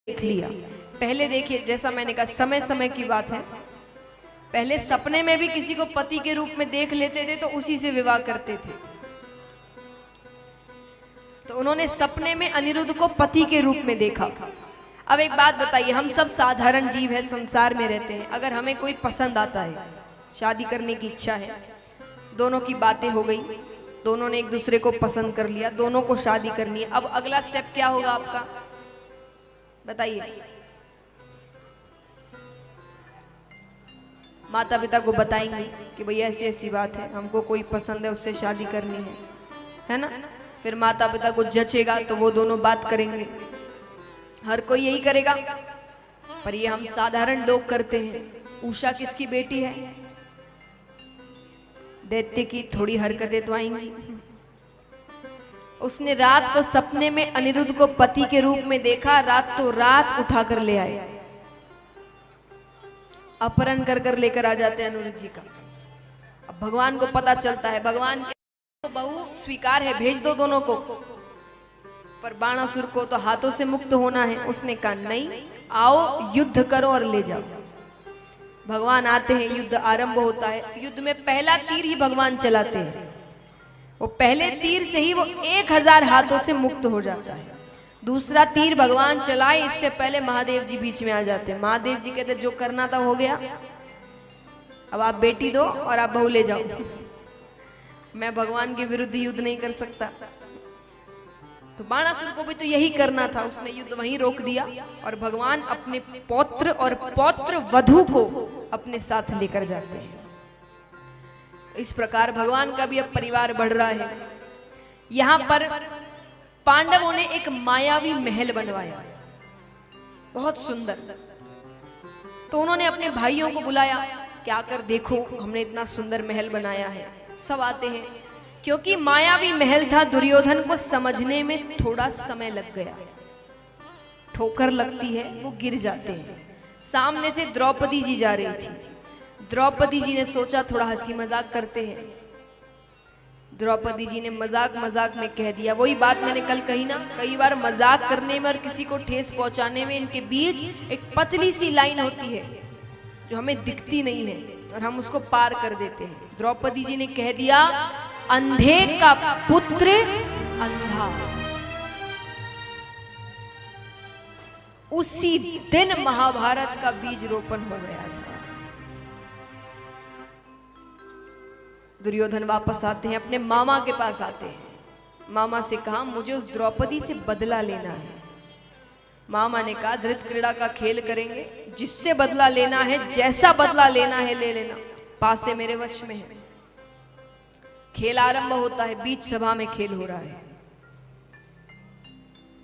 देख लिया। पहले देखिए, जैसा मैंने कहा, समय समय की बात है। पहले सपने में भी किसी को पति के रूप में देख लेते थे तो उसी से विवाह करते थे। तो उन्होंने सपने में अनिरुद्ध को पति के रूप में देखा। अब एक बात बताइए, हम सब साधारण जीव है, संसार में रहते हैं। अगर हमें कोई पसंद आता है, शादी करने की इच्छा है, दोनों की बातें हो गई, दोनों ने एक दूसरे को पसंद कर लिया, दोनों को शादी करनी है। अब अगला स्टेप क्या होगा आपका, बताइए। माता पिता को बताएंगे कि भैया ऐसी ऐसी बात है, हमको कोई पसंद है, उससे शादी करनी है ना। फिर माता पिता को जचेगा तो वो दोनों बात करेंगे। हर कोई यही करेगा, पर ये हम साधारण लोग करते हैं। उषा किसकी बेटी है? दैत्य की। थोड़ी हरकतें तो आएंगी। उसने रात को सपने में अनिरुद्ध को पति के रूप में देखा, रात तो रात उठाकर ले आए, अपहरण कर कर लेकर आ जाते हैं अनिरुद्ध जी का। अब भगवान को पता चलता है, भगवान तो बहु स्वीकार है, भेज दो दोनों को, पर बाणासुर को तो हाथों से मुक्त होना है। उसने कहा नहीं, आओ युद्ध करो और ले जाओ। भगवान आते हैं, युद्ध आरंभ होता है। युद्ध में पहला तीर ही भगवान चलाते हैं। वो पहले तीर से ही वो 1000 हाथों से मुक्त हो जाता है। दूसरा तीर भगवान चलाए इससे पहले महादेव जी बीच में आ जाते हैं। महादेव जी कहते जो करना था हो गया, अब आप बेटी दो और आप बहू ले जाओ। मैं भगवान के विरुद्ध युद्ध नहीं कर सकता। तो बाणासुर को भी तो यही करना था, उसने युद्ध वहीं रोक दिया और भगवान अपने पौत्र और पौत्र वधू को अपने साथ लेकर जाते हैं। तो इस प्रकार भगवान का भी अब परिवार बढ़ रहा है। यहां पर पांडवों ने एक मायावी महल बनवाया, बहुत सुंदर। तो उन्होंने अपने भाइयों को बुलाया कि आकर देखो, हमने इतना सुंदर महल बनाया है। सब आते हैं, क्योंकि मायावी महल था। दुर्योधन को समझने में थोड़ा समय लग गया, ठोकर लगती है, वो गिर जाते हैं। सामने से द्रौपदी जी जा रही थी। द्रौपदी जी ने सोचा थोड़ा हंसी मजाक करते हैं। द्रौपदी जी ने मजाक मजाक में कह दिया, वही बात मैंने कल कही ना, कई बार मजाक करने में और किसी को ठेस पहुंचाने में इनके बीच एक पतली सी लाइन होती है जो हमें दिखती नहीं है और हम उसको पार कर देते हैं। द्रौपदी जी ने कह दिया, अंधे का पुत्र अंधा। उसी दिन महाभारत का बीज रोपण हो गया था। दुर्योधन वापस आते हैं, अपने मामा के पास आते हैं। मामा से कहा मुझे उस द्रौपदी से बदला लेना है। मामा ने कहा धृत क्रीड़ा का खेल करेंगे, जिससे बदला लेना है, जैसा बदला लेना है ले लेना, पासे मेरे वश में है। खेल आरंभ होता है, बीच सभा में खेल हो रहा है।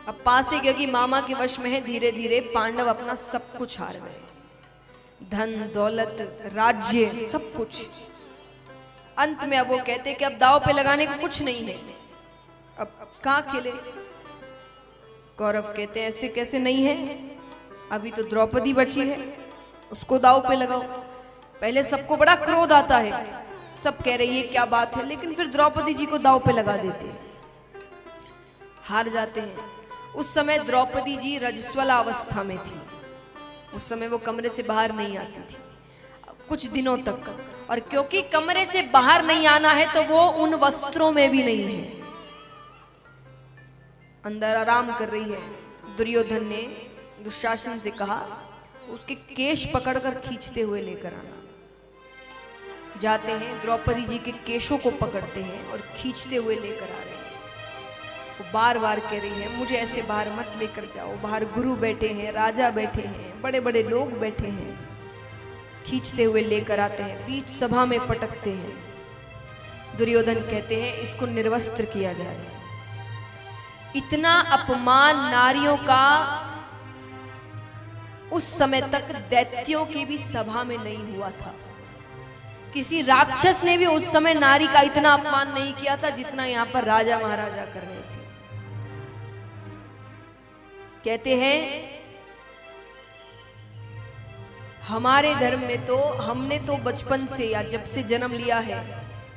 अब पासे क्योंकि मामा के वश में है, धीरे धीरे पांडव अपना सब कुछ हार गए, धन दौलत राज्य सब कुछ। अंत में अब वो कहते कि अब दाव पे लगाने को कुछ नहीं है, अब कहां खेले। कौरव कहते हैं ऐसे कैसे नहीं है, अभी तो द्रौपदी बची है, उसको दाव पे लगाओ। पहले सबको बड़ा क्रोध आता है, सब कह रही है क्या बात है, लेकिन फिर द्रौपदी जी को दाव पे लगा देते हैं, हार जाते हैं। उस समय द्रौपदी जी रजस्वला अवस्था में थी। उस समय वो कमरे से बाहर नहीं आती थी कुछ दिनों तक, और क्योंकि कमरे से बाहर नहीं आना है तो वो उन वस्त्रों में भी नहीं है, अंदर आराम कर रही है। दुर्योधन ने दुशासन से कहा उसके केश पकड़कर खींचते हुए लेकर आना। जाते हैं, द्रौपदी जी के केशों को पकड़ते हैं और खींचते हुए लेकर आ रहे हैं। वो बार बार कह रही है मुझे ऐसे बाहर मत लेकर जाओ, बाहर गुरु बैठे हैं, राजा बैठे हैं, बड़े बड़े लोग बैठे हैं। खींचते हुए लेकर आते हैं, बीच सभा में पटकते हैं। दुर्योधन कहते हैं इसको निर्वस्त्र किया जाए। इतना अपमान नारियों का उस समय तक दैत्यों की भी सभा में नहीं हुआ था। किसी राक्षस ने भी उस समय नारी का इतना अपमान नहीं किया था जितना यहां पर राजा महाराजा कर रहे थे। कहते हैं हमारे धर्म में तो हमने तो बचपन से या जब से जन्म लिया है,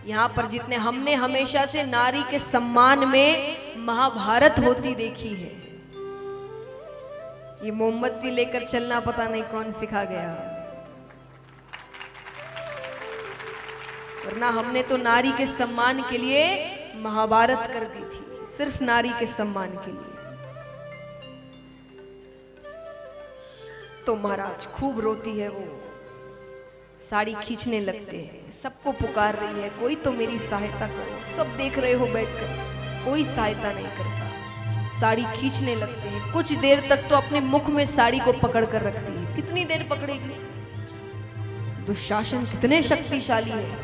यहाँ पर जितने हमने हमेशा से नारी के सम्मान में महाभारत होती देखी है। ये मोमबत्ती लेकर चलना पता नहीं कौन सिखा गया, वरना हमने तो नारी के सम्मान के लिए महाभारत कर दी थी, सिर्फ नारी के सम्मान के लिए। तो महाराज खूब रोती है वो, साड़ी खींचने लगते हैं, सबको पुकार रही है, कोई तो मेरी सहायता करो। सब देख रहे हो बैठकर, कोई सहायता नहीं करता। साड़ी खींचने लगते हैं, कुछ देर तक तो अपने मुख में साड़ी को पकड़ कर रखती है। कितनी देर पकड़ेगी? दुशासन कितने शक्तिशाली है।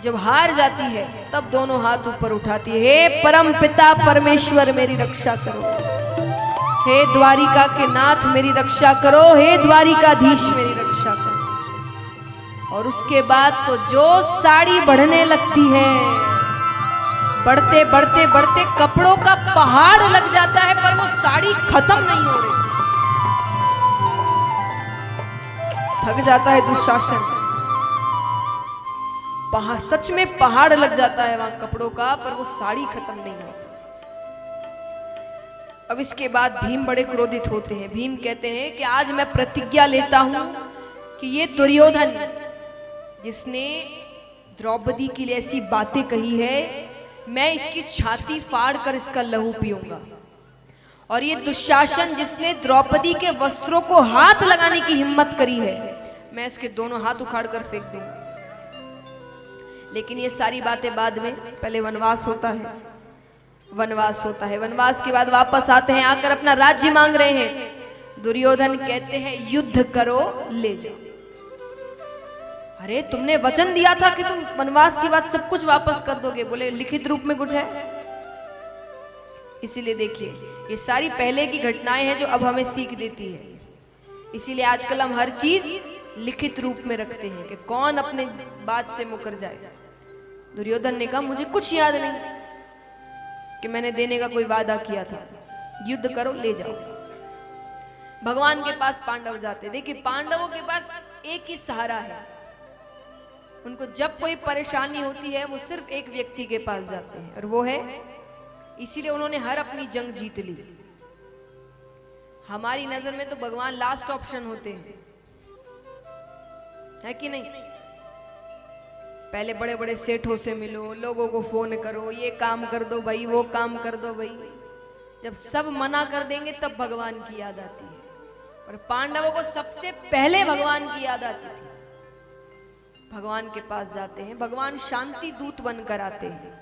जब हार जाती है तब दोनों हाथ ऊपर उठाती है, हे परम पिता परमेश्वर मेरी रक्षा करो, हे द्वारिका के नाथ मेरी रक्षा करो, हे द्वारिकाधीश मेरी रक्षा करो। और उसके बाद तो जो साड़ी बढ़ने लगती है, बढ़ते बढ़ते बढ़ते कपड़ों का पहाड़ लग जाता है, पर वो साड़ी खत्म नहीं हो रही। थक जाता है दुशासन, सच में पहाड़ लग जाता है वहां कपड़ों का, पर वो साड़ी खत्म नहीं होती। अब इसके बाद भीम बड़े क्रोधित होते हैं। भीम कहते हैं कि आज मैं प्रतिज्ञा लेता हूं कि ये दुर्योधन जिसने द्रौपदी के लिए ऐसी बातें कही है, मैं इसकी छाती फाड़ कर इसका लहू पीऊंगा। और ये दुशासन जिसने द्रौपदी के वस्त्रों को हाथ लगाने की हिम्मत करी है, मैं इसके दोनों हाथ उखाड़ कर फेंक दूंगा। लेकिन ये सारी बातें बाद में, पहले वनवास होता है। वनवास होता है, वनवास के बाद वापस आते हैं, आकर अपना राज्य मांग रहे हैं। दुर्योधन कहते हैं युद्ध करो, ले जाओ। अरे तुमने वचन दिया था कि तुम वनवास के बाद सब कुछ वापस कर दोगे। बोले लिखित रूप में कुछ है? इसीलिए देखिए, ये सारी पहले की घटनाएं हैं जो अब हमें सीख देती है। इसीलिए आजकल हम हर चीज लिखित रूप में रखते हैं कि कौन अपने बात से मुकर जाए। दुर्योधन ने कहा मुझे कुछ याद नहीं कि मैंने देने का कोई वादा किया था, युद्ध करो, ले जाओ। भगवान के पास पांडव जाते। देखिए पांडवों के पास एक ही सहारा है, उनको जब कोई परेशानी होती है वो सिर्फ एक व्यक्ति के पास जाते हैं, और वो है, इसीलिए उन्होंने हर अपनी जंग जीत ली। हमारी नजर में तो भगवान लास्ट ऑप्शन होते हैं, है कि नहीं? पहले बड़े बड़े सेठों से मिलो, लोगों को फोन करो, ये काम कर दो भाई, वो काम कर दो भाई। जब सब मना कर देंगे तब भगवान की याद आती है। और पांडवों को सबसे पहले भगवान की याद आती थी। भगवान के पास जाते हैं, भगवान शांति दूत बनकर आते हैं।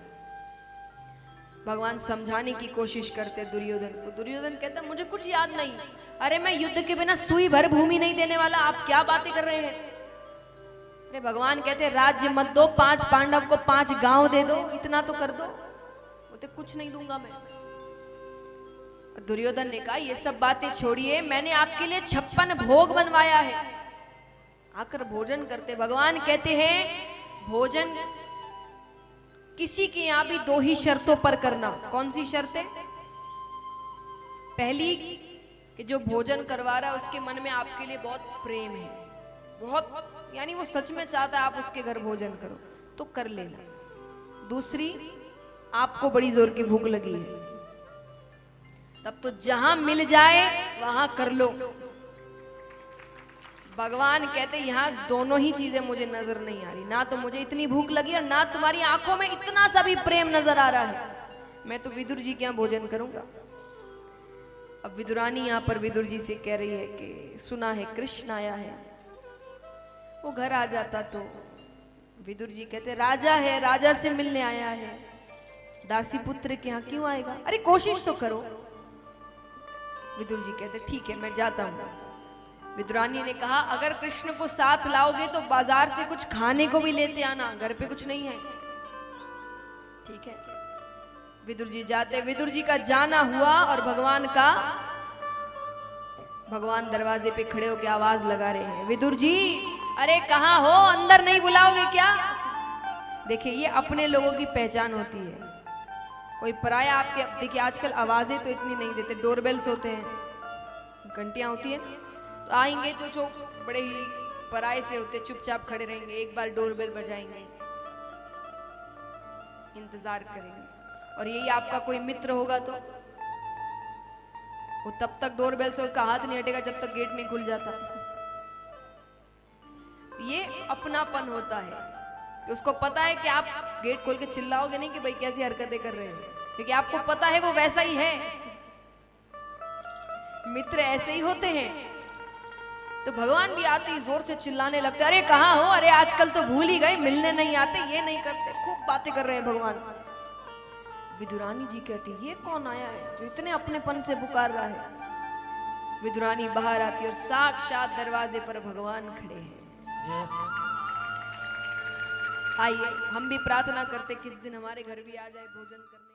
भगवान समझाने की कोशिश करते दुर्योधन को। दुर्योधन कहता मुझे कुछ याद नहीं। अरे मैं युद्ध के बिना सुई भर भूमि नहीं देने वाला, आप क्या बातें कर रहे हैं? अरे भगवान कहते राज्य मत दो, 5 पांडव को 5 गांव दे दो, इतना तो कर दो। बोलते कुछ नहीं दूंगा मैं। दुर्योधन ने कहा ये सब बातें छोड़िए, मैंने आपके लिए 56 भोग बनवाया है, आकर भोजन करते। भगवान कहते हैं भोजन किसी के यहां भी 2 ही शर्तों पर करना। कौन सी शर्तें? पहली कि जो भोजन करवा रहा है उसके मन में आपके लिए बहुत प्रेम है, बहुत, यानी वो सच में चाहता है आप उसके घर भोजन करो तो कर लेना। दूसरी, आपको बड़ी जोर की भूख लगी है, तब तो जहां मिल जाए वहां कर लो। भगवान कहते यहां दोनों ही चीजें मुझे नजर नहीं आ रही, ना तो मुझे इतनी भूख लगी और ना तुम्हारी आंखों में इतना सा भी प्रेम नजर आ रहा है। मैं तो विदुर जी के यहां भोजन करूंगा। अब विदुरानी यहां पर विदुर जी से कह रही है कि सुना है कृष्ण आया है। वो घर आ जाता तो विदुर जी कहते राजा है, राजा से मिलने आया है, दासी पुत्र के यहाँ क्यों आएगा? अरे कोशिश तो करो। विदुर जी कहते ठीक है मैं जाता हूं। विदुरानी ने कहा अगर कृष्ण को साथ लाओगे तो बाजार से कुछ खाने को भी लेते आना, घर पे कुछ नहीं है। ठीक है, विदुर जी जाते। विदुर जी का जाना हुआ और भगवान दरवाजे पे खड़े होकर आवाज लगा रहे हैं विदुर जी अरे कहाँ हो, अंदर नहीं बुलाओगे क्या? देखिए ये अपने लोगों की पहचान होती है। कोई पराया आपके, देखिए आजकल आवाजें तो इतनी नहीं देते, डोरबेल्स होते हैं, घंटियां होती है, तो आएंगे जो बड़े ही पराये से होते, चुपचाप खड़े रहेंगे, एक बार डोरबेल बजाएंगे, इंतजार करेंगे। और यही आपका कोई मित्र होगा तो वो तब तक डोरबेल से उसका हाथ नहीं हटेगा जब तक गेट नहीं खुल जाता। ये अपनापन होता है कि उसको पता है कि आप गेट खोल के चिल्लाओगे नहीं कि भाई कैसी हरकतें कर रहे हैं, क्योंकि आपको पता है वो वैसा ही है। मित्र ऐसे ही होते हैं। तो भगवान भी आते ही जोर से चिल्लाने लगते, अरे कहाँ हो, अरे आजकल तो भूल ही गए, मिलने नहीं आते, ये नहीं करते, खूब बातें कर रहे हैं भगवान। विदुरानी जी कहती, ये कौन आया है जो इतने अपनेपन से पुकार रहा है। विदुरानी बाहर आती और साक्षात दरवाजे पर भगवान खड़े हैं। आइए हम भी प्रार्थना करते किस दिन हमारे घर भी आ जाए भोजन करने।